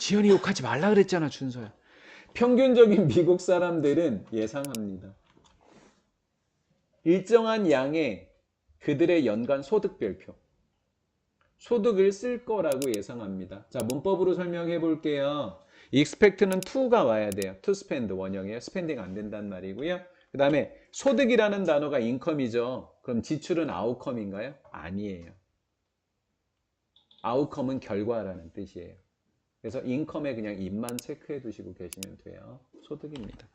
지연이 욕하지 말라 그랬잖아, 준서야. 평균적인 미국 사람들은 예상합니다. 일정한 양의 그들의 연간 소득 별표. 소득을 쓸 거라고 예상합니다. 자, 문법으로 설명해 볼게요. expect는 to가 와야 돼요. to spend 원형이에요. spending 안 된다는 말이고요. 그 다음에 소득이라는 단어가 income이죠. 그럼 지출은 outcome인가요? 아니에요. outcome은 결과라는 뜻이에요. 그래서 income에 그냥 입만 체크해 두시고 계시면 돼요. 소득입니다.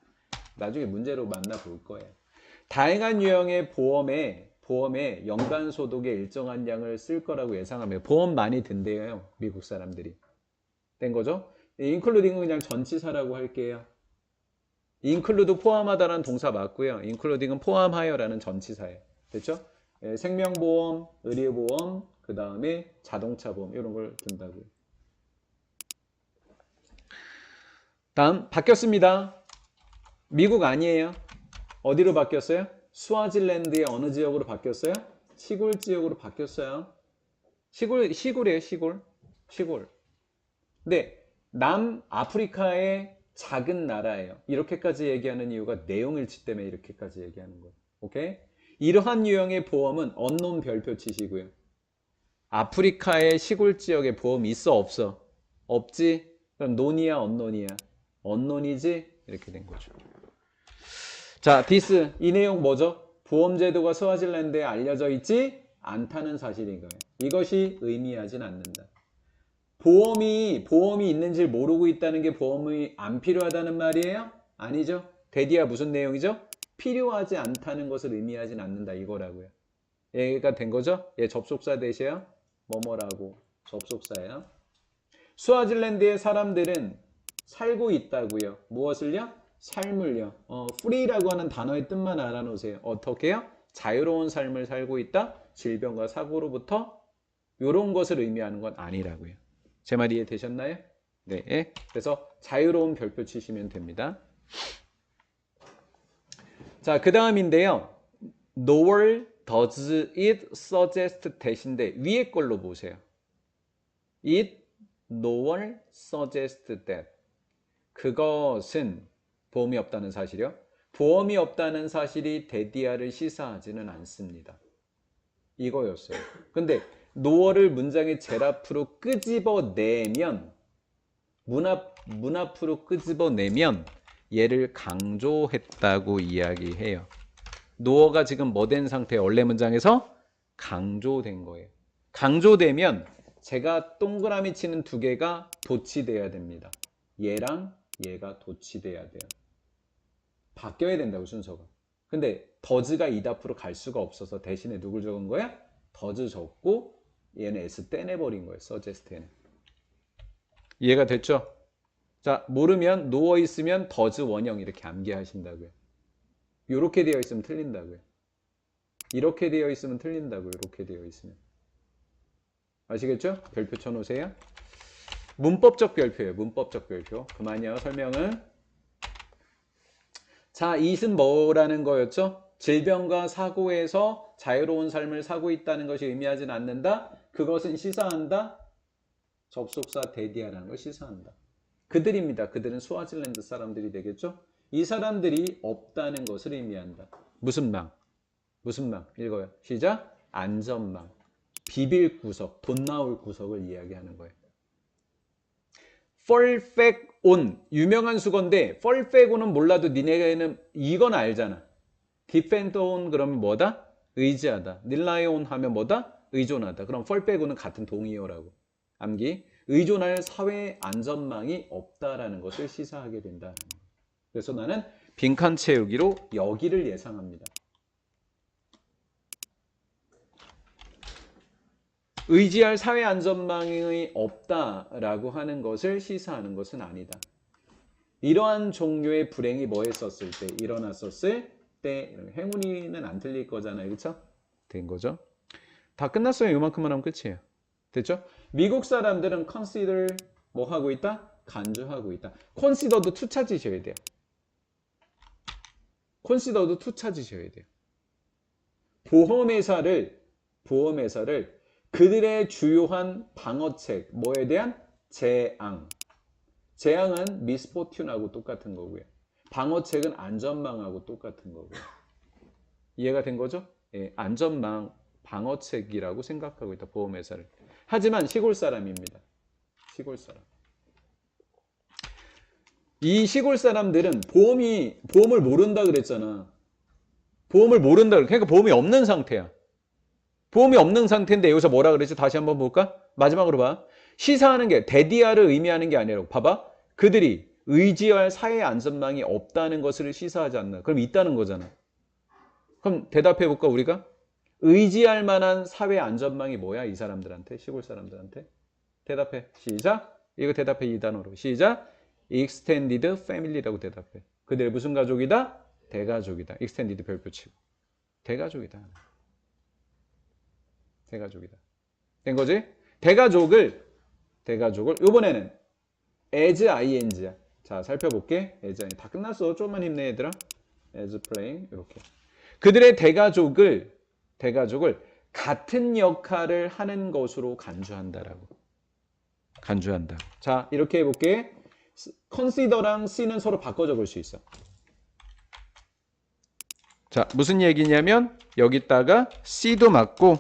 나중에 문제로 만나볼 거예요. 다양한 유형의 보험에 연간 소득의 일정한 양을 쓸 거라고 예상하며 보험 많이 든대요. 미국 사람들이. 된 거죠? including은 그냥 전치사라고 할게요. include 포함하다라는 동사 맞고요. including은 포함하여라는 전치사예요. 됐죠? 예, 생명보험, 의료보험, 그 다음에 자동차보험 이런 걸 든다고요. 다음 바뀌었습니다. 미국 아니에요. 어디로 바뀌었어요? 스와질랜드의 어느 지역으로 바뀌었어요? 시골 지역으로 바뀌었어요. 시골이에요, 시골. 근데 남아프리카의 작은 나라예요. 이렇게까지 얘기하는 이유가 내용일치 때문에 이렇게까지 얘기하는 거예요. 오케이? 이러한 유형의 보험은 언론 별표 치시고요. 아프리카의 시골 지역에 보험 있어, 없어? 없지? 그럼 논이야, 언론이야? 언론이지? 이렇게 된 거죠. 자, 디스. 이 내용 뭐죠? 보험제도가 스와질랜드에 알려져 있지 않다는 사실인 거예요. 이것이 의미하진 않는다. 보험이 있는지 모르고 있다는 게 보험이 안 필요하다는 말이에요? 아니죠. 대디야 무슨 내용이죠? 필요하지 않다는 것을 의미하진 않는다 이거라고요. 얘가 된 거죠? 얘 접속사 대시에요. 뭐뭐라고 접속사예요. 스와질랜드의 사람들은 살고 있다고요. 무엇을요? 삶을요. free라고 하는 단어의 뜻만 알아놓으세요. 어떻게요? 자유로운 삶을 살고 있다. 질병과 사고로부터 이런 것을 의미하는 건 아니라고요. 제 말 이해되셨나요? 네. 그래서 자유로운 별표 치시면 됩니다. 자, 그 다음인데요. Nor does it suggest that인데 위에 걸로 보세요. It nor suggest that. 그것은 보험이 없다는 사실이요. 보험이 없다는 사실이 데디아를 시사하지는 않습니다. 이거였어요. 근데 노어를 문장의 제일 앞으로 끄집어내면 문 앞으로 끄집어내면 얘를 강조했다고 이야기해요. 노어가 지금 뭐 된 상태예요? 원래 문장에서 강조된 거예요. 강조되면 제가 동그라미 치는 두 개가 도치돼야 됩니다. 얘랑 얘가 도치돼야 돼요. 바뀌어야 된다고 순서가. 근데 더즈가 이 앞으로 갈 수가 없어서 대신에 누굴 적은 거야? 더즈 적고 얘는 S 떼내버린 거예요. 서제스트에는. 이해가 됐죠? 자, 모르면 노어 있으면 더즈 원형 이렇게 암기하신다고요. 이렇게 되어 있으면 틀린다고요. 이렇게 되어 있으면 틀린다고요. 이렇게 되어 있으면. 아시겠죠? 별표 쳐놓으세요. 문법적 별표예요. 문법적 별표. 그만요. 설명은. 자, it은 뭐라는 거였죠? 질병과 사고에서 자유로운 삶을 사고 있다는 것이 의미하진 않는다. 그것은 시사한다. 접속사 데디아라는 걸 시사한다. 그들입니다. 그들은 스와질랜드 사람들이 되겠죠? 이 사람들이 없다는 것을 의미한다. 무슨 망? 무슨 망? 읽어요. 시작. 안전망. 비빌 구석, 돈 나올 구석을 이야기하는 거예요. fall back on. 유명한 수건데 fall back on은 몰라도 니네는 이건 알잖아. depend on 그러면 뭐다? 의지하다. rely on 하면 뭐다? 의존하다. 그럼 fall back on은 같은 동의어라고. 암기. 의존할 사회 안전망이 없다라는 것을 시사하게 된다. 그래서 나는 빈칸 채우기로 여기를 예상합니다. 의지할 사회 안전망이 없다라고 하는 것을 시사하는 것은 아니다. 이러한 종류의 불행이 뭐 했었을 때, 일어났었을 때, 행운이는 안 틀릴 거잖아요. 그렇죠? 된 거죠. 다 끝났어요. 이만큼만 하면 끝이에요. 됐죠? 미국 사람들은 consider 뭐 하고 있다? 간주하고 있다. consider도 to 찾으셔야 돼요. consider도 to 찾으셔야 돼요. 보험회사를 그들의 주요한 방어책, 뭐에 대한 재앙, 재앙은 misfortune하고 똑같은 거고요. 방어책은 안전망하고 똑같은 거고요. 이해가 된 거죠? 예, 안전망, 방어책이라고 생각하고 있다. 보험회사를. 하지만 시골 사람입니다. 시골 사람. 이 시골 사람들은 보험을 모른다 그랬잖아. 보험을 모른다. 그러니까 보험이 없는 상태야. 보험이 없는 상태인데 여기서 뭐라 그랬지? 다시 한번 볼까? 마지막으로 봐. 시사하는 게 대디아를 의미하는 게 아니라 봐봐. 그들이 의지할 사회 안전망이 없다는 것을 시사하지 않나. 그럼 있다는 거잖아. 그럼 대답해 볼까 우리가? 의지할 만한 사회 안전망이 뭐야? 이 사람들한테, 시골 사람들한테. 대답해. 시작. 이거 대답해 이 단어로. 시작. Extended Family라고 대답해. 그들 무슨 가족이다? 대가족이다. Extended 별표 치고. 대가족이다. 대가족이다. 된 거지? 대가족을 이번에는 as ing야. 자, 살펴볼게. as ing. 다 끝났어. 조금만 힘내 얘들아. as playing 이렇게. 그들의 대가족을 같은 역할을 하는 것으로 간주한다라고. 간주한다. 자, 이렇게 해볼게. consider랑 C는 서로 바꿔 적을 수 있어. 자, 무슨 얘기냐면 여기다가 C도 맞고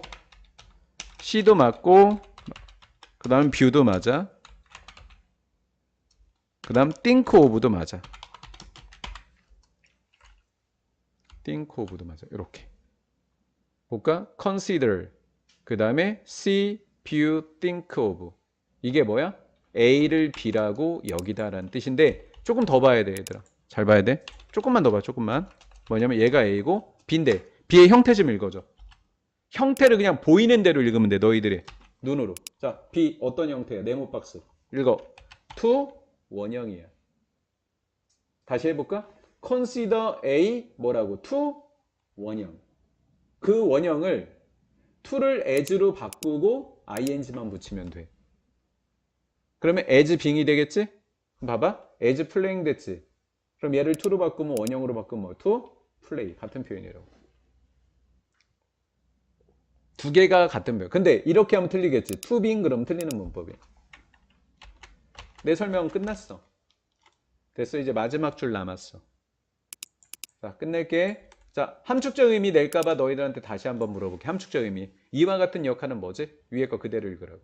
그 다음 view도 맞아. 그 다음 think of도 맞아. think of도 맞아. 이렇게 볼까? consider 그 다음에 see, view, think of 이게 뭐야? A를 B라고 여기다라는 뜻인데 조금 더 봐야 돼 얘들아. 잘 봐야 돼. 조금만 더 봐. 조금만. 뭐냐면 얘가 A고 B인데 B의 형태 좀 읽어줘. 형태를 그냥 보이는 대로 읽으면 돼. 너희들의 눈으로. 자, B 어떤 형태야? 네모 박스. 읽어. to 원형이야. 다시 해볼까? consider A 뭐라고? to 원형. 그 원형을 to를 as로 바꾸고 ing만 붙이면 돼. 그러면 as being이 되겠지? 봐봐. as playing 됐지? 그럼 얘를 to로 바꾸면 원형으로 바꾸면 뭐? to play. 같은 표현이라고. 두 개가 같은 표현. 근데 이렇게 하면 틀리겠지. to being 그러면 틀리는 문법이야. 내 설명 끝났어. 됐어. 이제 마지막 줄 남았어. 자, 끝낼게. 자, 함축적 의미 낼까봐 너희들한테 다시 한번 물어볼게. 함축적 의미. 이와 같은 역할은 뭐지? 위에 거 그대로 읽으라고.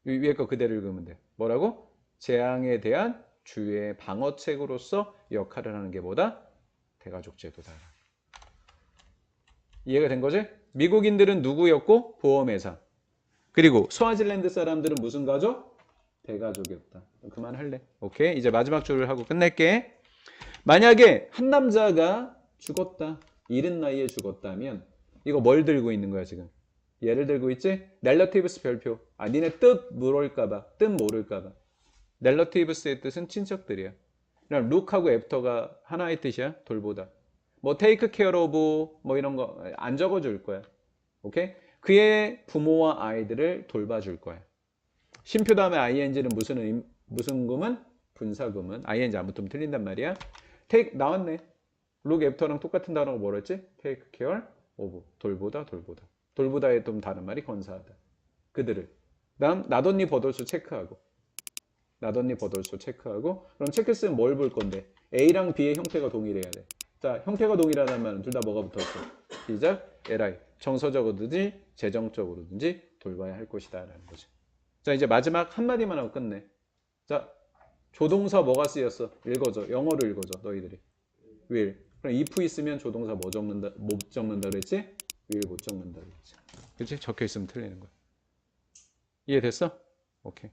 위에 거 그대로 읽으면 돼. 뭐라고? 재앙에 대한 주의 방어책으로서 역할을 하는 게 뭐다? 대가족 제도다. 이해가 된 거지? 미국인들은 누구였고? 보험회사. 그리고 스와질랜드 사람들은 무슨 가족? 대가족이었다. 그만할래. 오케이. 이제 마지막 줄을 하고 끝낼게. 만약에 한 남자가 죽었다. 이른 나이에 죽었다면 이거 뭘 들고 있는 거야 지금? 얘를 들고 있지? relatives 별표. 아, 니네 뜻 모를까봐. 뜻 모를까봐. relatives의 뜻은 친척들이야. 그럼 look하고 after가 하나의 뜻이야. 돌보다. 뭐 take care of 뭐 이런 거 안 적어줄 거야. 오케이? 그의 부모와 아이들을 돌봐줄 거야. 쉼표 다음에 ing는 무슨 구문? 분사구문. ing 안 붙으면 틀린단 말이야. take 나왔네. look after랑 똑같은 단어가 뭐랬지? take care of. 돌보다. 돌보다의 좀 다른 말이 건사하다. 그들을. 다음 나덧니 버돌수 체크하고. 그럼 체크스는 뭘 볼 건데? A랑 B의 형태가 동일해야 돼. 자, 형태가 동일하다는 말은 둘 다 뭐가 붙었어? 시작. li. 정서적으로든지 재정적으로든지 돌봐야 할 것이다 라는 거죠. 자, 이제 마지막 한마디만 하고 끝내. 자, 조동사 뭐가 쓰였어? 읽어줘. 영어로 읽어줘. 너희들이. will. 그럼 if 있으면 조동사 못 적는다 그랬지? will 못 적는다 그랬지. 그치? 적혀 있으면 틀리는 거야. 이해됐어? 오케이.